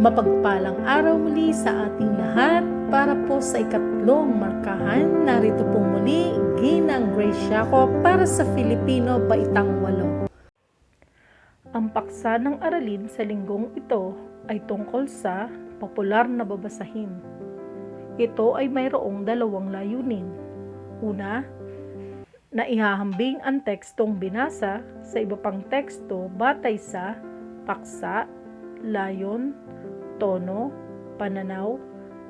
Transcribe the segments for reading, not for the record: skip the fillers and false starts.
Mapagpalang araw muli sa ating lahat para po sa ikatlong markahan. Narito po muli, Ginang Grace Jacob para sa Filipino Baitang 8. Ang paksa ng aralin sa linggong ito ay tungkol sa popular na babasahin. Ito ay mayroong dalawang layunin. Una, na ihahambing ang tekstong binasa sa iba pang teksto batay sa paksa, layon, tono, pananaw,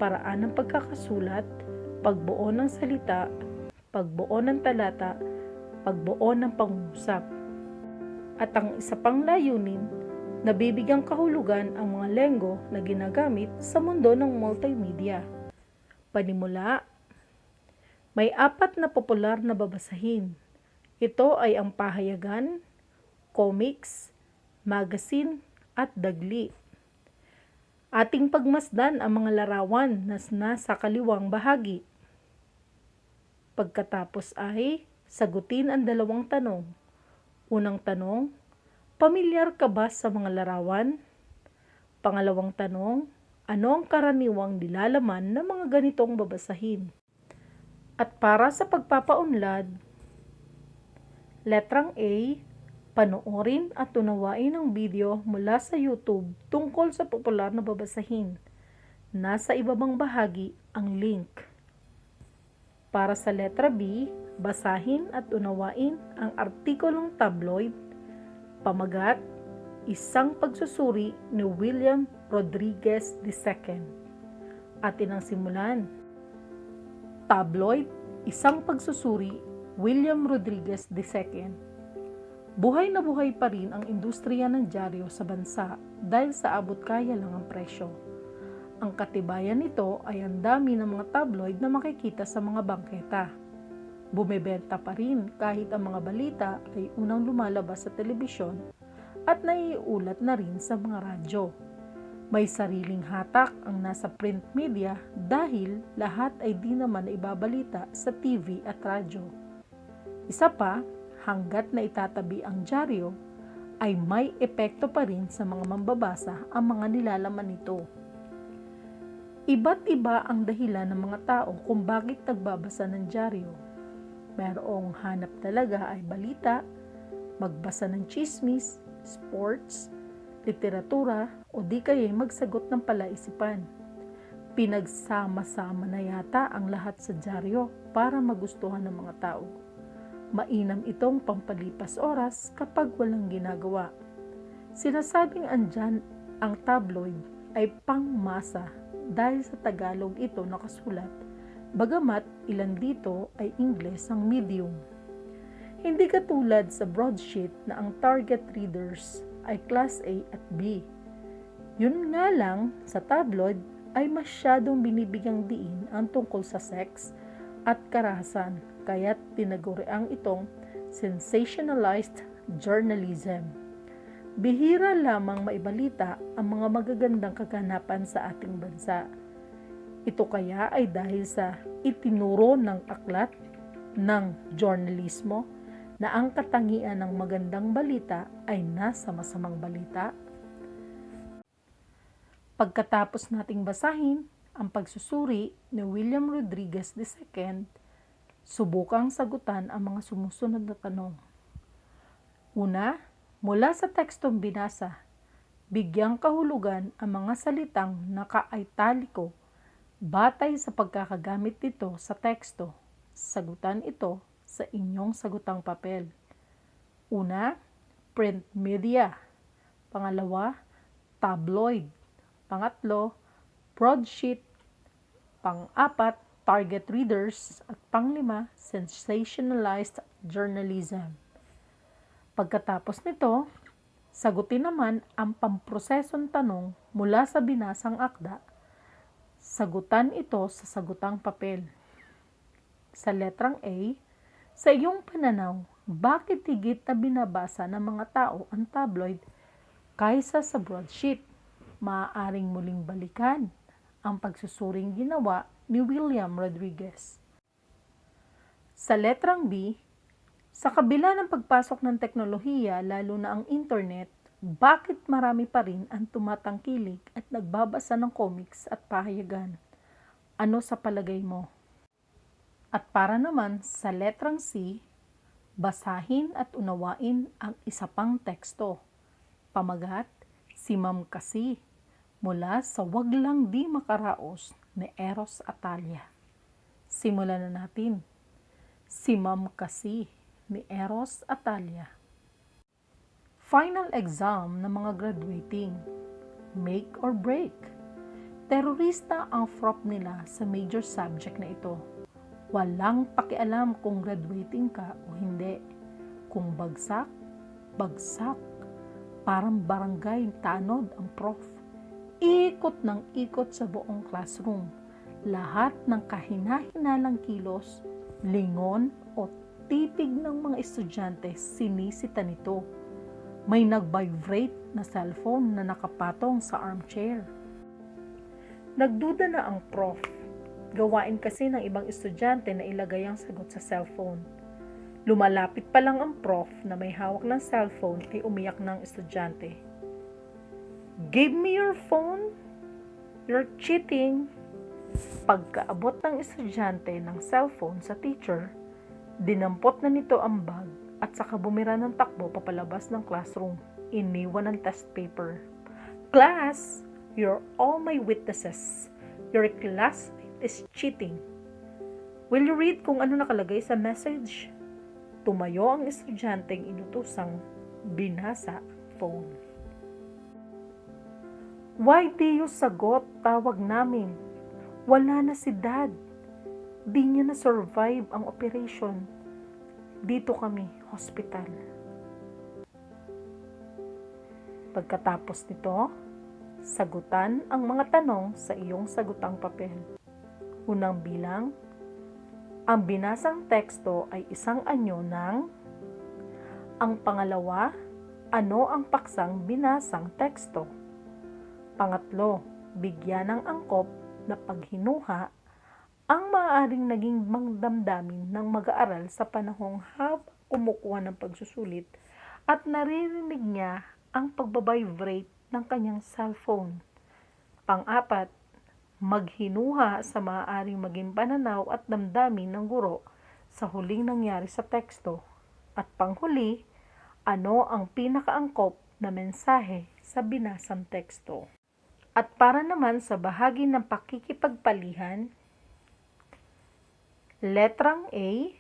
paraan ng pagkakasulat, pagbuo ng salita, pagbuo ng talata, pagbuo ng pangungusap. At ang isa pang layunin, nabibigyang kahulugan ang mga lenggo na ginagamit sa mundo ng multimedia. Panimula, may 4 na popular na babasahin. Ito ay ang pahayagan, comics, magazine, at dagli. Ating pagmasdan ang mga larawan na nasa kaliwang bahagi. Pagkatapos ay sagutin ang 2 tanong. Unang tanong, pamilyar ka ba sa mga larawan? Pangalawang tanong, ano ang karaniwang nilalaman ng mga ganitong babasahin? At para sa pagpapaunlad, letrang A, panoorin at unawain ang video mula sa YouTube tungkol sa popular na babasahin. Nasa ibabang bahagi ang link. Para sa letra B, basahin at unawain ang artikulong tabloid, pamagat, isang pagsusuri ni William Rodriguez II. Atin ang simulan. Tabloid, isang pagsusuri, William Rodriguez II. Buhay na buhay pa rin ang industriya ng dyaryo sa bansa dahil sa abot kaya lang ang presyo. Ang katibayan nito ay ang dami ng mga tabloid na makikita sa mga bangketa. Bumebenta pa rin kahit ang mga balita ay unang lumalabas sa telebisyon at naiulat na rin sa mga radyo. May sariling hatak ang nasa print media dahil lahat ay di naman ibabalita sa TV at radyo. Isa pa, hanggat na itatabi ang dyaryo, ay may epekto pa rin sa mga mambabasa ang mga nilalaman nito. Iba't iba ang dahilan ng mga tao kung bakit nagbabasa ng dyaryo. Mayroong hanap talaga ay balita, magbasa ng tsismis, sports, literatura o di kaya magsagot ng palaisipan. Pinagsama-sama na yata ang lahat sa dyaryo para magustuhan ng mga tao. Mainam itong pampalipas oras kapag walang ginagawa. Sinasabing andyan ang tabloid ay pangmasa dahil sa Tagalog ito nakasulat, bagamat ilan dito ay Ingles ang medium. Hindi katulad sa broadsheet na ang target readers ay Class A at B. Yun nga lang, sa tabloid ay masyadong binibigyang diin ang tungkol sa sex at karahasan, kaya't tinaguriang itong sensationalized journalism. Bihira lamang maibalita ang mga magagandang kaganapan sa ating bansa. Ito kaya ay dahil sa itinuro ng aklat ng journalismo na ang katangian ng magandang balita ay nasa masamang balita. Pagkatapos nating basahin ang pagsusuri ni William Rodriguez II, subukang sagutan ang mga sumusunod na tanong. Una, mula sa tekstong binasa, bigyang kahulugan ang mga salitang naka-italiko batay sa pagkakagamit nito sa teksto. Sagutan ito sa inyong sagutang papel. Una, print media. Pangalawa, tabloid. Pangatlo, broadsheet. Pang-apat, target readers. At pang-5, sensationalized journalism. Pagkatapos nito, sagutin naman ang pamprosesong tanong mula sa binasang akda. Sagutan ito sa sagutang papel. Sa letrang A, sa iyong pananaw, bakit higit na binabasa ng mga tao ang tabloid kaysa sa broadsheet? Maaaring muling balikan ang pagsusuring ginawa ni William Rodriguez. Sa letrang B, sa kabila ng pagpasok ng teknolohiya, lalo na ang internet, Bakit marami pa rin ang tumatangkilik at nagbabasa ng comics at pahayagan? Ano sa palagay mo? At para naman sa letrang C, basahin at unawain ang isa pang teksto. Pamagat, si Ma'am Kasi, mula sa Wag Lang Di Makaraos ni Eros Atalia. Simulan na natin. Si Ma'am Kasi ni Eros Atalia. Final exam ng mga graduating. Make or break. Terorista ang FROP nila sa major subject na ito. Walang pakialam kung graduating ka o hindi. Kung bagsak, bagsak. Parang barangay tanod ang prof. Ikot ng ikot sa buong classroom. Lahat ng kahina-hinalang kilos, lingon o titig ng mga estudyante sinisita nito. May nag-vibrate na cellphone na nakapatong sa armchair. Nagduda na ang prof. Gawain kasi ng ibang estudyante na ilagay ang sagot sa cellphone. Lumalapit pa lang ang prof na may hawak ng cellphone ay umiyak ng estudyante. Give me your phone. You're cheating. Pagkaabot ng estudyante ng cellphone sa teacher, dinampot na nito ang bag at saka bumira ng takbo papalabas ng classroom. Iniwan ng test paper. Class, you're all my witnesses. Your classmate is cheating. Will you read kung ano nakalagay sa message? Tumayo ang estudyanteng inutusang binasa phone. Why di you sagot? Tawag namin. Wala na si Dad. Di niya na-survive ang operation. Dito kami, hospital. Pagkatapos nito, sagutan ang mga tanong sa iyong sagutang papel. Unang bilang, ang binasang teksto ay isang anyo ng. Ang pangalawa, ano ang paksang binasang teksto? Pangatlo, bigyan ng angkop na paghinuha ang maaaring naging damdamin ng mag-aaral sa panahong habang kumukuha ng pagsusulit at naririnig niya ang pagbabibrate ng kanyang cellphone. Pang-apat, maghinuha sa maaaring maging pananaw at damdamin ng guro sa huling nangyari sa teksto. At panghuli, ano ang pinakaangkop na mensahe sa binasang teksto. At para naman sa bahagi ng pakikipagpalihan, letrang A,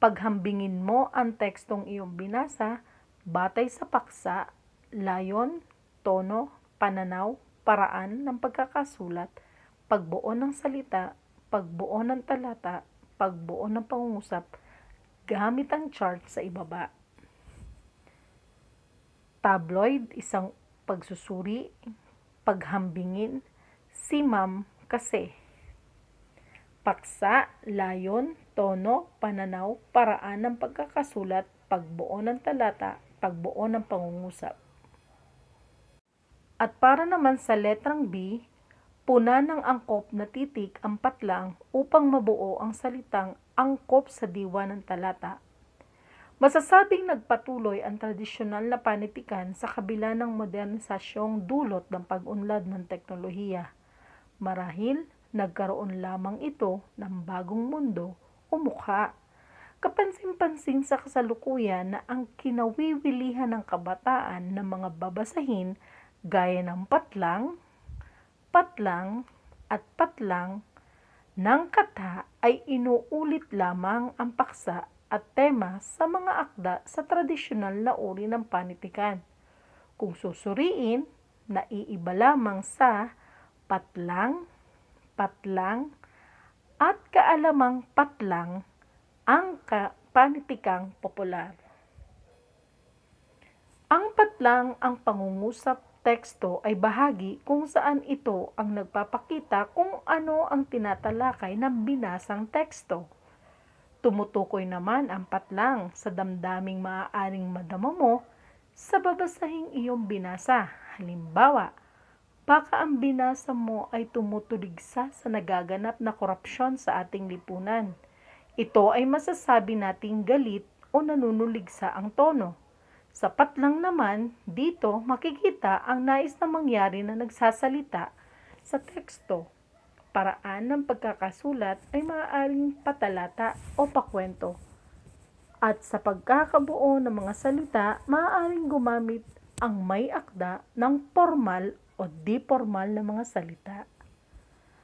paghambingin mo ang tekstong iyong binasa batay sa paksa, layon, tono, pananaw, paraan ng pagkakasulat, pagbuo ng salita, pagbuo ng talata, pagbuo ng pangungusap, gamit ang chart sa ibaba. Tabloid, isang pagsusuri, paghambingin, si Ma'am Kasi. Paksa, layon, tono, pananaw, paraan ng pagkakasulat, pagbuo ng talata, pagbuo ng pangungusap. At para naman sa letrang B, puna ng angkop na titik ang patlang upang mabuo ang salitang angkop sa diwa ng talata. Masasabing nagpatuloy ang tradisyonal na panitikan sa kabila ng modernisasyong dulot ng pag-unlad ng teknolohiya. Marahil, nagkaroon lamang ito ng bagong mundo o mukha. Kapansin-pansin sa kasalukuyan na ang kinawiwilihan ng kabataan ng mga babasahin gaya ng patlang, patlang, at patlang ng kata ay inuulit lamang ang paksa at tema sa mga akda sa tradisyonal na uri ng panitikan. Kung susuriin, naiiba lamang sa patlang, patlang, at kaalamang patlang ang panitikang popular. Ang patlang ang pangungusap teksto ay bahagi kung saan ito ang nagpapakita kung ano ang tinatalakay ng binasang teksto. Tumutukoy naman ang patlang sa damdaming maaaring madama mo sa babasahing iyong binasa. Halimbawa, baka ang binasa mo ay tumutuligsa sa nagaganap na korupsyon sa ating lipunan. Ito ay masasabi nating galit o nanunuligsa ang tono. Sapat lang naman dito makikita ang nais na mangyari na nagsasalita sa teksto. Paraan ng pagkakasulat ay maaaring patalata o pakwento. At sa pagkakabuo ng mga salita, maaaring gumamit ang may akda ng formal o di-formal na mga salita.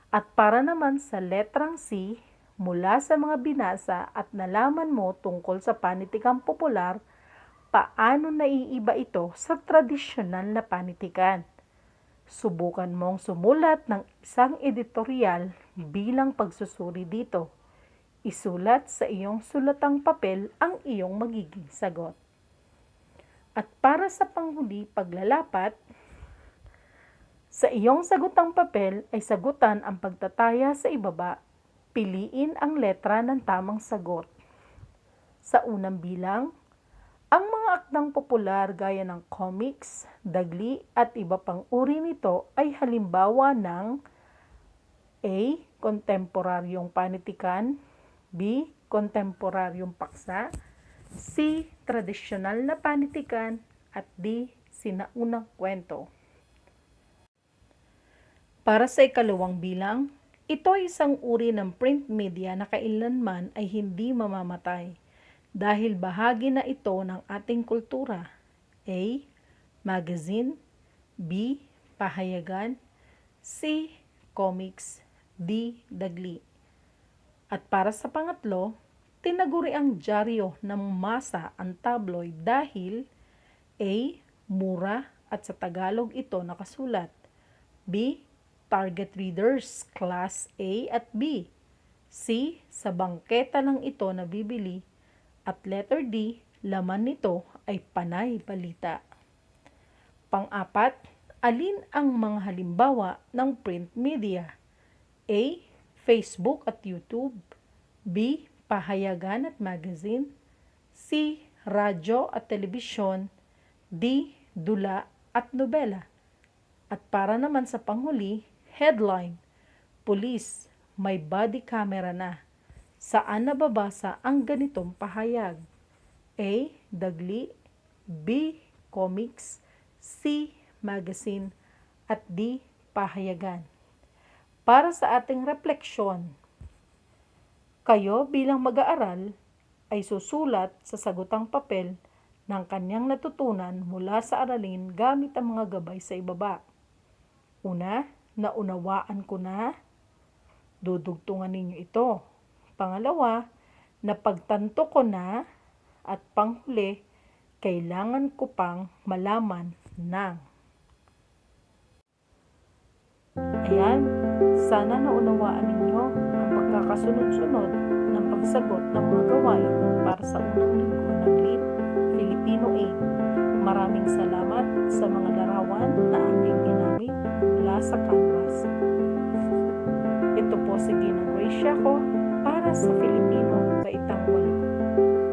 At para naman sa letrang C, mula sa mga binasa at nalaman mo tungkol sa panitikang popular, paano naiiba ito sa tradisyonal na panitikan? Subukan mong sumulat ng isang editorial bilang pagsusuri dito. Isulat sa iyong sulatang papel ang iyong magiging sagot. At para sa panghuli paglalapat, sa iyong sagutang papel ay sagutan ang pagtataya sa ibaba. Piliin ang letra ng tamang sagot. Sa unang bilang, ang mga akdang popular gaya ng comics, dagli at iba pang uri nito ay halimbawa ng A. Kontemporaryong panitikan, B. Kontemporaryong paksa, C. Tradisyonal na panitikan, at D. Sinaunang kwento. Para sa ikalawang bilang, ito ay isang uri ng print media na kailanman ay hindi mamamatay dahil bahagi na ito ng ating kultura. A. Magazine, B. Pahayagan, C. Comics, D. Dagli. At para sa pangatlo, tinaguri ang dyaryo ng masa ang tabloid dahil A. Mura at sa Tagalog ito nakasulat, B. Target readers, class A at B, C. Sa bangketa lang ito nabibili, at letter D, laman nito ay panay balita. Pang-apat, alin ang mga halimbawa ng print media? A. Facebook at YouTube, B. Pahayagan at magazine, C. Radyo at telebisyon, D. Dula at nobela. At para naman sa panghuli, headline, Police, may body camera na. Saan nababasa ang ganitong pahayag? A. Dagli, B. Comics, C. Magazine, at D. Pahayagan. Para sa ating refleksyon, kayo bilang mag-aaral ay susulat sa sagutang papel ng kanyang natutunan mula sa aralin gamit ang mga gabay sa ibaba. Una, naunawaan ko na. Dudugtungan ninyo ito. Pangalawa, napagtanto ko na. At panghuli, kailangan ko pang malaman ng. Ayan, sana naunawaan ninyo ang pagkakasunod-sunod ng pagsagot ng mga gawain para sa unang linggo ng LEAP Filipino 8. Maraming salamat sa mga larawan na ating ginamit mula sa Canvas. Ito po si Ginang Gracia ko para sa Filipino Baitang 8.